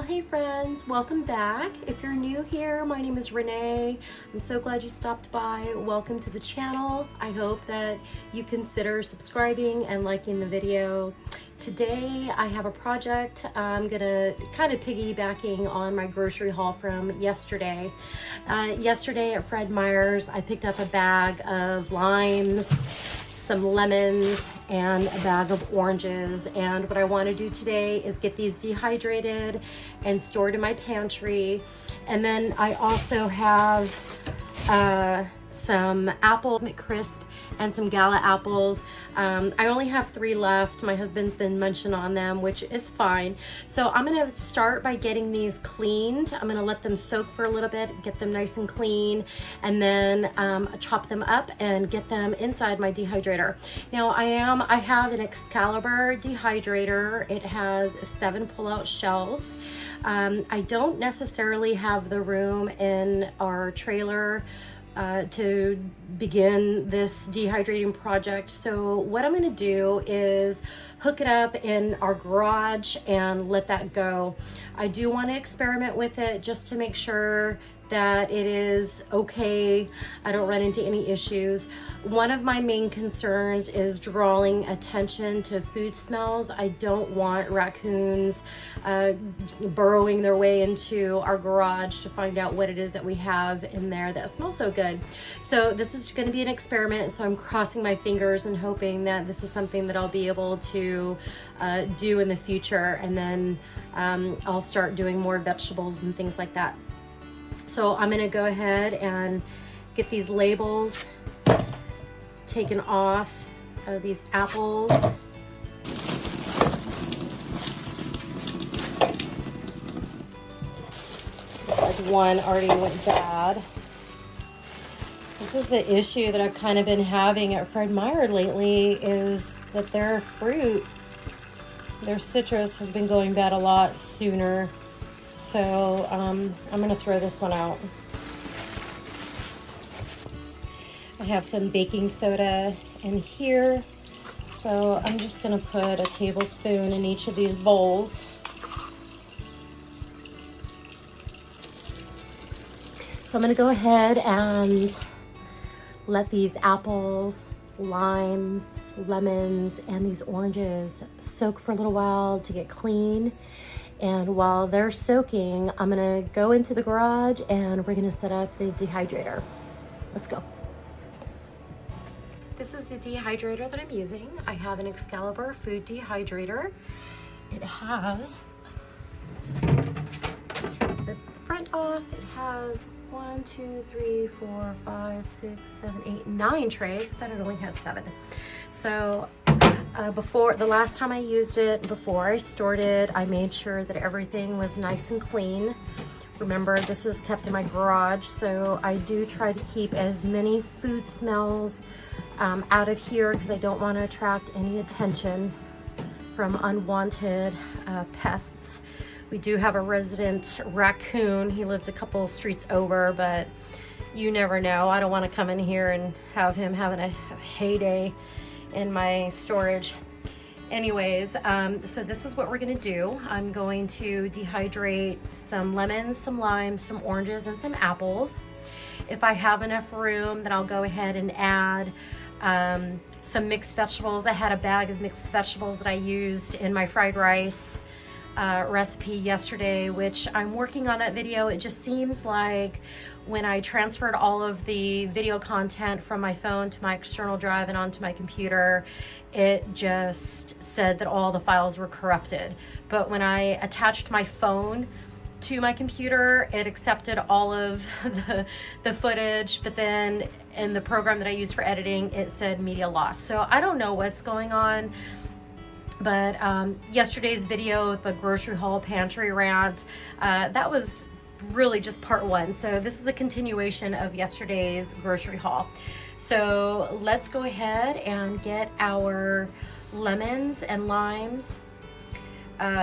Well, hey friends, welcome back. If you're new here, my name is Renee. I'm so glad you stopped by. Welcome to the channel. I hope that you consider subscribing and liking the video. Today I have a project. I'm gonna kind of piggybacking on my grocery haul from yesterday. Yesterday at Fred Meyer's, I picked up a bag of limes, some lemons, and a bag of oranges. And what I want to do today is get these dehydrated and stored in my pantry. And then I also have some apples, McCrisp, and some Gala apples. I only have 3 left. My husband's been munching on them, which is fine. So I'm gonna start by getting these cleaned. I'm gonna let them soak for a little bit, get them nice and clean, and then chop them up and get them inside my dehydrator. Now I have an Excalibur dehydrator. It has 7 pull-out shelves. I don't necessarily have the room in our trailer to begin this dehydrating project. So what I'm going to do is hook it up in our garage and let that go. I do want to experiment with it just to make sure that it is okay. I don't run into any issues. One of my main concerns is drawing attention to food smells. I don't want raccoons burrowing their way into our garage to find out what it is that we have in there that smells so good. So this is going to be an experiment, so I'm crossing my fingers and hoping that this is something that I'll be able to do in the future, and then I'll start doing more vegetables and things like that. So I'm gonna go ahead and get these labels taken off of these apples. Looks like one already went bad. This is the issue that I've kind of been having at Fred Meyer lately, is that their fruit, their citrus has been going bad a lot sooner. So I'm gonna throw this one out. I have some baking soda in here. So I'm just gonna put a tablespoon in each of these bowls. So I'm gonna go ahead and let these apples, limes, lemons, and these oranges soak for a little while to get clean. And while they're soaking, I'm gonna go into the garage and we're gonna set up the dehydrator. Let's go. This is the dehydrator that I'm using. I have an Excalibur food dehydrator. It has, take the front off, it has 1, 2, 3, 4, 5, 6, 7, 8, 9 trays. I thought it only had 7. So before the last time I used it, before I stored it, I made sure that everything was nice and clean. Remember, this is kept in my garage, so I do try to keep as many food smells out of here because I don't want to attract any attention from unwanted pests. We do have a resident raccoon. He lives a couple streets over, but you never know. I don't want to come in here and have him having a heyday in my storage. Anyways, so this is what we're gonna do. I'm going to dehydrate some lemons, some limes, some oranges, and some apples. If I have enough room, then I'll go ahead and add some mixed vegetables. I had a bag of mixed vegetables that I used in my fried rice recipe yesterday, which I'm working on that video. It just seems like when I transferred all of the video content from my phone to my external drive and onto my computer, it just said that all the files were corrupted. But when I attached my phone to my computer, it accepted all of the footage, but then in the program that I use for editing, it said media loss. So I don't know what's going on. But yesterday's video, the grocery haul pantry rant, that was really just part 1. So this is a continuation of yesterday's grocery haul. So let's go ahead and get our lemons and limes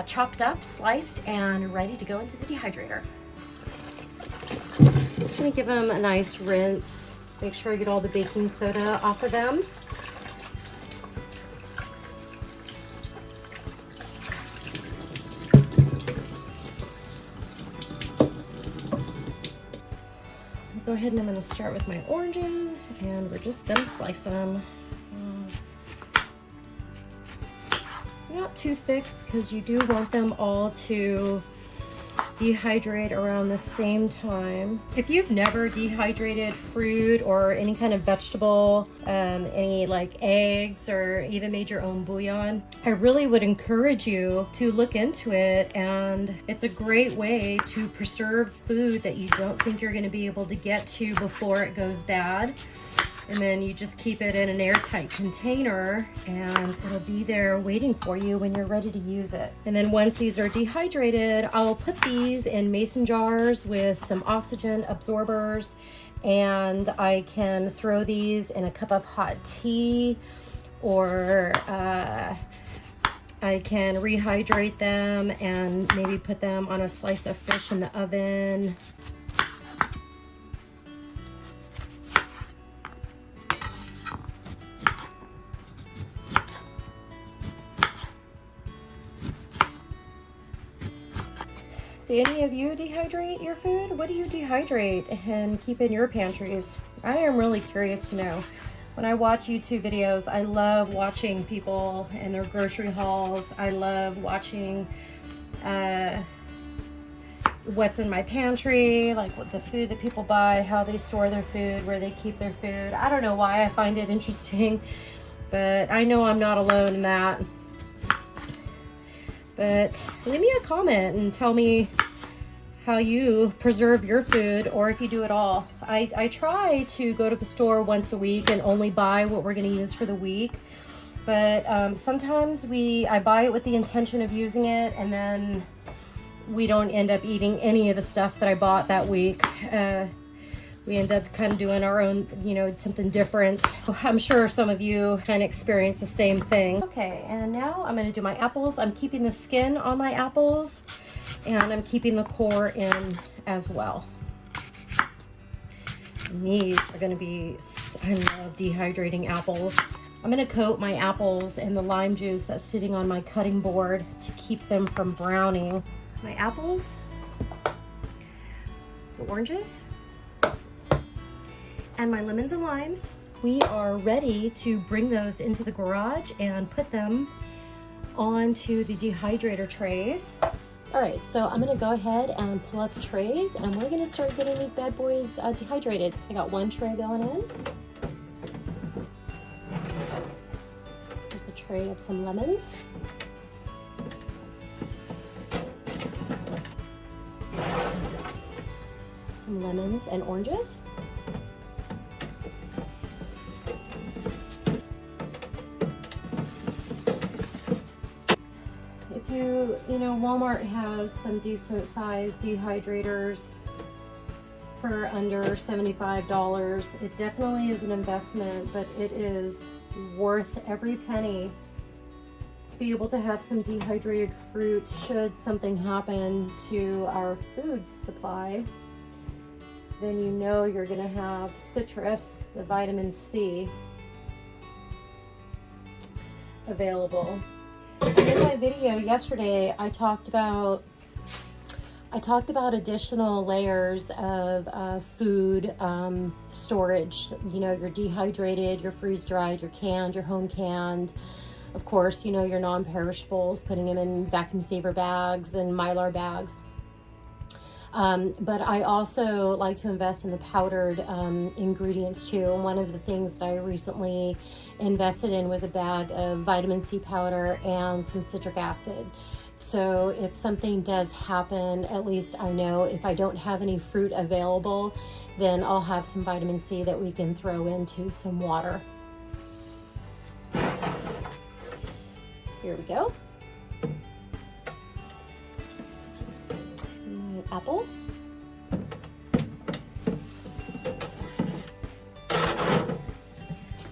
chopped up, sliced, and ready to go into the dehydrator. I'm just gonna give them a nice rinse. Make sure I get all the baking soda off of them. go ahead and I'm gonna start with my oranges, and we're just gonna slice them. Not too thick, because you do want them all to dehydrate around the same time. If you've never dehydrated fruit or any kind of vegetable, any like eggs, or even made your own bouillon, I really would encourage you to look into it. And it's a great way to preserve food that you don't think you're going to be able to get to before it goes bad. And then you just keep it in an airtight container, and it'll be there waiting for you when you're ready to use it. And then once these are dehydrated, I'll put these in mason jars with some oxygen absorbers, and I can throw these in a cup of hot tea, or I can rehydrate them and maybe put them on a slice of fish in the oven. Do any of you dehydrate your food? What do you dehydrate and keep in your pantries? I am really curious to know. When I watch YouTube videos, I love watching people and their grocery hauls. I love watching what's in my pantry, like what the food that people buy, how they store their food, where they keep their food. I don't know why I find it interesting, but I know I'm not alone in that. But leave me a comment and tell me how you preserve your food, or if you do it all. I try to go to the store once a week and only buy what we're going to use for the week. But sometimes I buy it with the intention of using it, and then we don't end up eating any of the stuff that I bought that week. We end up kind of doing our own, something different. I'm sure some of you kind of experience the same thing. Okay, and now I'm gonna do my apples. I'm keeping the skin on my apples, and I'm keeping the core in as well. And these are gonna be, I love dehydrating apples. I'm gonna coat my apples in the lime juice that's sitting on my cutting board to keep them from browning. My apples, the oranges, and my lemons and limes. We are ready to bring those into the garage and put them onto the dehydrator trays. All right, so I'm gonna go ahead and pull out the trays, and we're gonna start getting these bad boys dehydrated. I got one tray going in. There's a tray of some lemons. Some lemons and oranges. Walmart has some decent sized dehydrators for under $75. It definitely is an investment, but it is worth every penny to be able to have some dehydrated fruit should something happen to our food supply. Then you're gonna have citrus, the vitamin C, available. In my video yesterday, I talked about additional layers of food storage. Your dehydrated, your freeze-dried, your canned, your home canned. Of course, your non-perishables, putting them in vacuum saver bags and Mylar bags. But I also like to invest in the powdered ingredients too. And one of the things that I recently invested in was a bag of vitamin C powder and some citric acid. So if something does happen, at least I know if I don't have any fruit available, then I'll have some vitamin C that we can throw into some water. Here we go. Apples.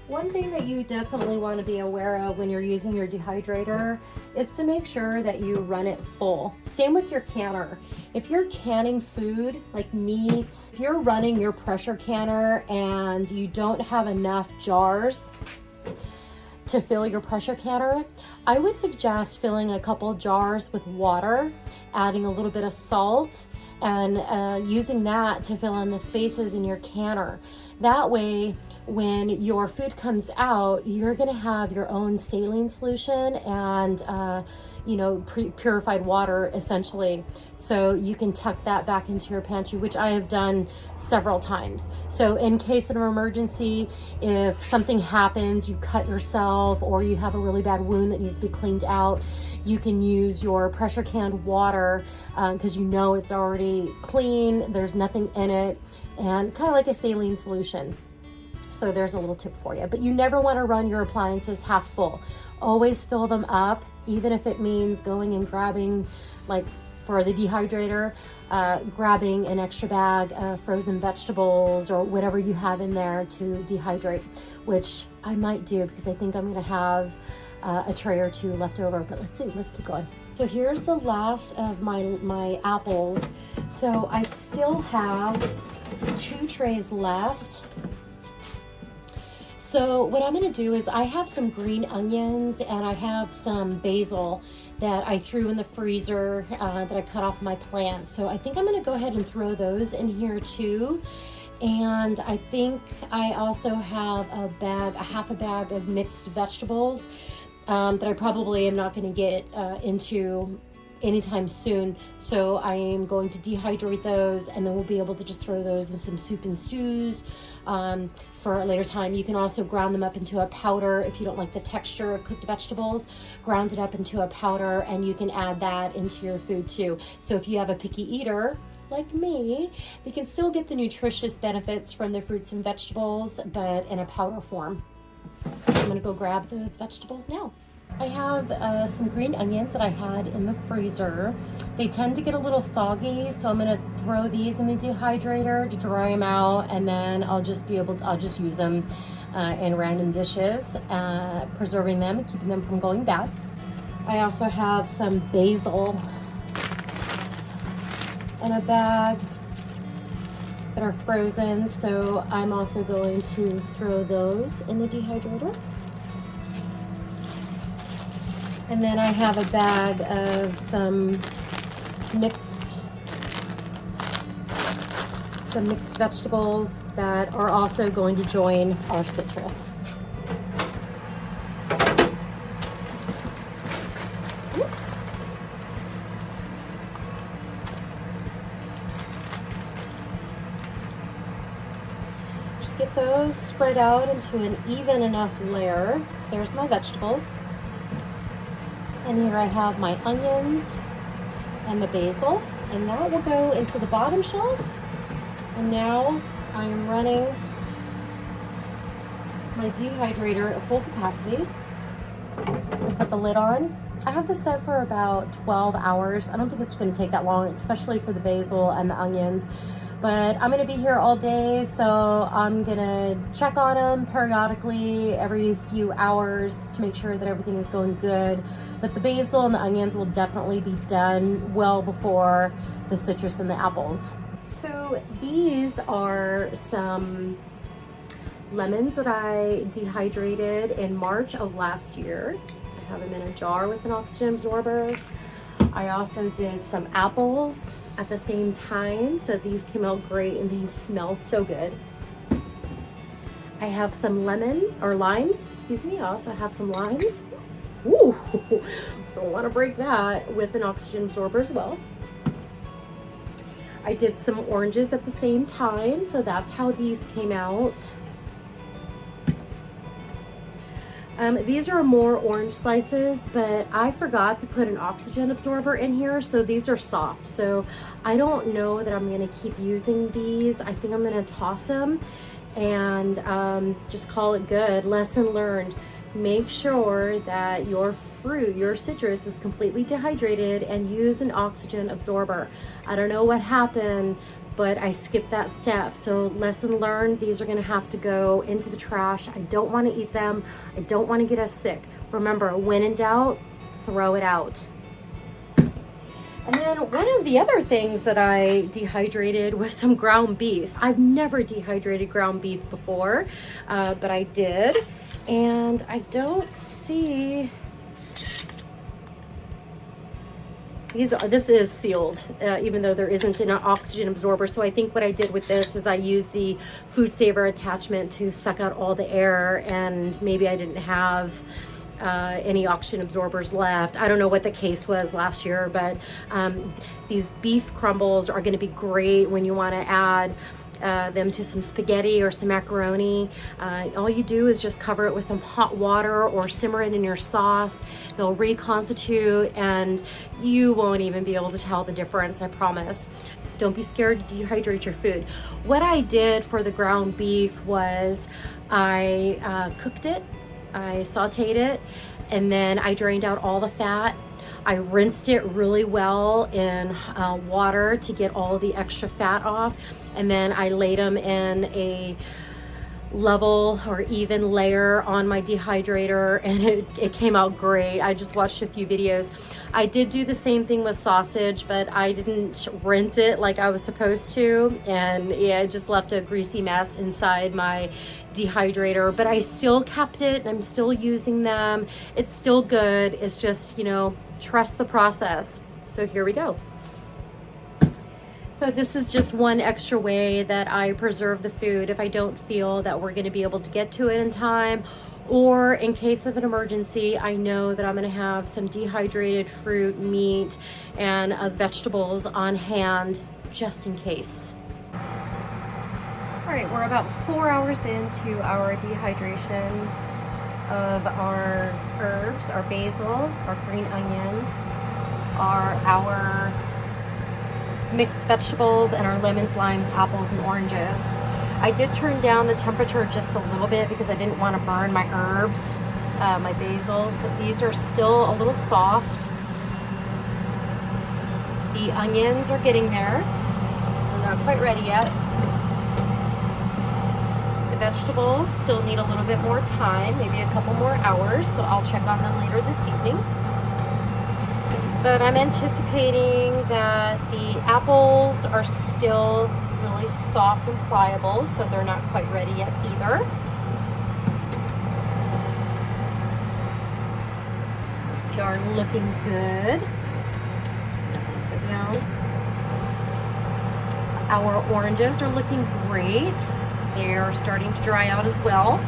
One thing that you definitely want to be aware of when you're using your dehydrator is to make sure that you run it full. Same with your canner. If you're canning food like meat, if you're running your pressure canner and you don't have enough jars, to fill your pressure canner, I would suggest filling a couple jars with water, adding a little bit of salt, and using that to fill in the spaces in your canner. That way, when your food comes out, you're gonna have your own saline solution and purified water essentially. So you can tuck that back into your pantry, which I have done several times. So in case of an emergency, if something happens, you cut yourself or you have a really bad wound that needs to be cleaned out, you can use your pressure canned water because you know it's already clean, there's nothing in it, and kind of like a saline solution. So there's a little tip for you. But you never want to run your appliances half full. Always fill them up, even if it means going and grabbing, like for the dehydrator, grabbing an extra bag of frozen vegetables or whatever you have in there to dehydrate, which I might do because I think I'm going to have a tray or two left over. But let's see, let's keep going. So here's the last of my apples. So I still have 2 trays left. So what I'm gonna do is I have some green onions and I have some basil that I threw in the freezer that I cut off my plants. So I think I'm gonna go ahead and throw those in here too. And I think I also have a half a bag of mixed vegetables that I probably am not gonna get into anytime soon. So I am going to dehydrate those and then we'll be able to just throw those in some soup and stews for a later time. You can also ground them up into a powder if you don't like the texture of cooked vegetables. Ground it up into a powder and you can add that into your food too. So if you have a picky eater like me, they can still get the nutritious benefits from the fruits and vegetables, but in a powder form. So I'm gonna go grab those vegetables now. I have some green onions that I had in the freezer. They tend to get a little soggy, so I'm gonna throw these in the dehydrator to dry them out, and then I'll just use them in random dishes, preserving them and keeping them from going bad. I also have some basil in a bag that are frozen, so I'm also going to throw those in the dehydrator. And then I have a bag of some mixed vegetables that are also going to join our citrus. Just get those spread out into an even enough layer. There's my vegetables. And here I have my onions and the basil, and that will go into the bottom shelf. And now I am running my dehydrator at full capacity. I'll put the lid on. I have this set for about 12 hours. I don't think it's going to take that long, especially for the basil and the onions. But I'm going to be here all day, so I'm going to check on them periodically every few hours to make sure that everything is going good. But the basil and the onions will definitely be done well before the citrus and the apples. So these are some lemons that I dehydrated in March of last year. I have them in a jar with an oxygen absorber. I also did some apples at the same time, so these came out great and these smell so good. I have some limes, excuse me. I also have some limes. Ooh, don't want to break that, with an oxygen absorber as well. I did some oranges at the same time, so that's how these came out. These are more orange slices, but I forgot to put an oxygen absorber in here, so these are soft. So I don't know that I'm gonna keep using these. I think I'm gonna toss them and just call it good. Lesson learned. Make sure that your fruit, your citrus, is completely dehydrated and use an oxygen absorber. I don't know what happened, but I skipped that step. So lesson learned, these are gonna have to go into the trash. I don't wanna eat them. I don't wanna get us sick. Remember, when in doubt, throw it out. And then one of the other things that I dehydrated was some ground beef. I've never dehydrated ground beef before, but I did. And I don't see, this is sealed, even though there isn't an oxygen absorber. So I think what I did with this is I used the food saver attachment to suck out all the air, and maybe I didn't have any oxygen absorbers left. I don't know what the case was last year, but these beef crumbles are going to be great when you want to add them to some spaghetti or some macaroni. All you do is just cover it with some hot water or simmer it in your sauce. They'll reconstitute and you won't even be able to tell the difference, I promise. Don't be scared to dehydrate your food. What I did for the ground beef was I cooked it, I sauteed it, and then I drained out all the fat. I rinsed it really well in water to get all the extra fat off. And then I laid them in a level or even layer on my dehydrator, and it came out great. I just watched a few videos. I did do the same thing with sausage, but I didn't rinse it like I was supposed to. And yeah, it just left a greasy mess inside my dehydrator, but I still kept it. I'm still using them. It's still good. It's just, you know, trust the process. So here we go. So this is just one extra way that I preserve the food if I don't feel that we're going to be able to get to it in time, or in case of an emergency, I know that I'm going to have some dehydrated fruit, meat, and vegetables on hand just in case. All right, we're about 4 hours into our dehydration of our herbs, our basil, our green onions, our mixed vegetables, and our lemons, limes, apples, and oranges. I did turn down the temperature just a little bit because I didn't want to burn my herbs, my basils. So these are still a little soft. The onions are getting there. They're not quite ready yet. The vegetables still need a little bit more time, maybe a couple more hours, so I'll check on them later this evening. But I'm anticipating that the apples are still really soft and pliable, so they're not quite ready yet either. They are looking good. Sit down. Our oranges are looking great. They're starting to dry out as well.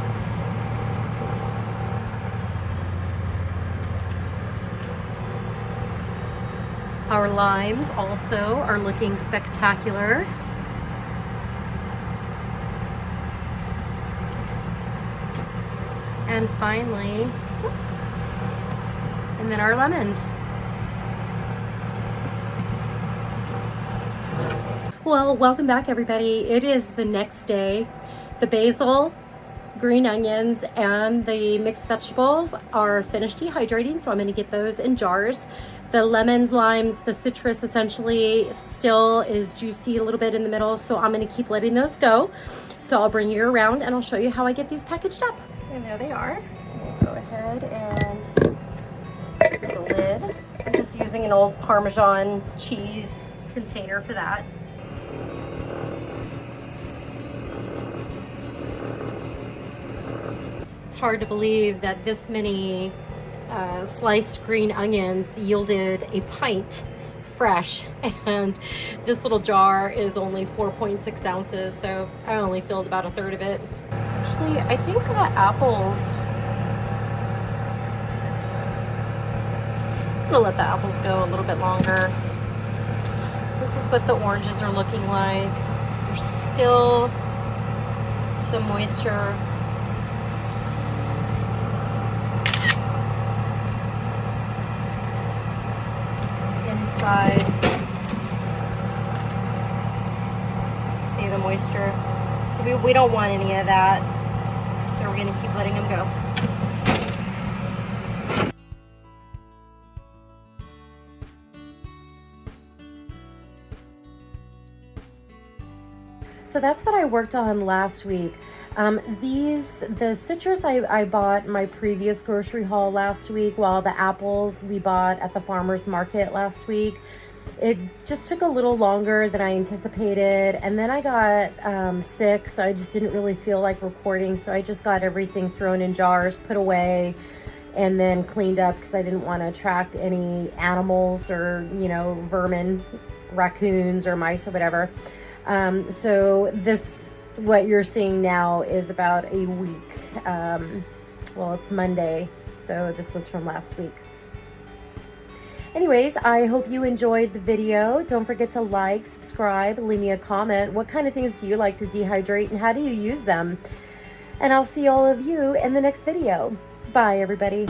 Our limes also are looking spectacular. And finally, and then our lemons. Well, welcome back everybody. It is the next day. The basil, green onions, and the mixed vegetables are finished dehydrating, so I'm going to get those in jars. The lemons, limes, the citrus essentially still is juicy a little bit in the middle, so I'm going to keep letting those go. So I'll bring you around and I'll show you how I get these packaged up. And there they are. We'll go ahead and put the lid. I'm just using an old Parmesan cheese container for that. It's hard to believe that this many sliced green onions yielded a pint fresh, and this little jar is only 4.6 ounces, so I only filled about a third of it. Actually, I think the apples, I'm gonna let the apples go a little bit longer. This is what the oranges are looking like. There's still some moisture. Inside. See the moisture? So we don't want any of that. So we're gonna keep letting them go. So that's what I worked on last week. The citrus I bought my previous grocery haul last week, while the apples we bought at the farmer's market last week. It just took a little longer than I anticipated, and then I got sick, so I just didn't really feel like recording, so I just got everything thrown in jars, put away, and then cleaned up because I didn't want to attract any animals or, you know, vermin, raccoons or mice or whatever. So this, what you're seeing now, is about a week. Well, it's Monday, so this was from last week. Anyways, I hope you enjoyed the video. Don't forget to like, subscribe, leave me a comment. What kind of things do you like to dehydrate and how do you use them? And I'll see all of you in the next video. Bye, everybody.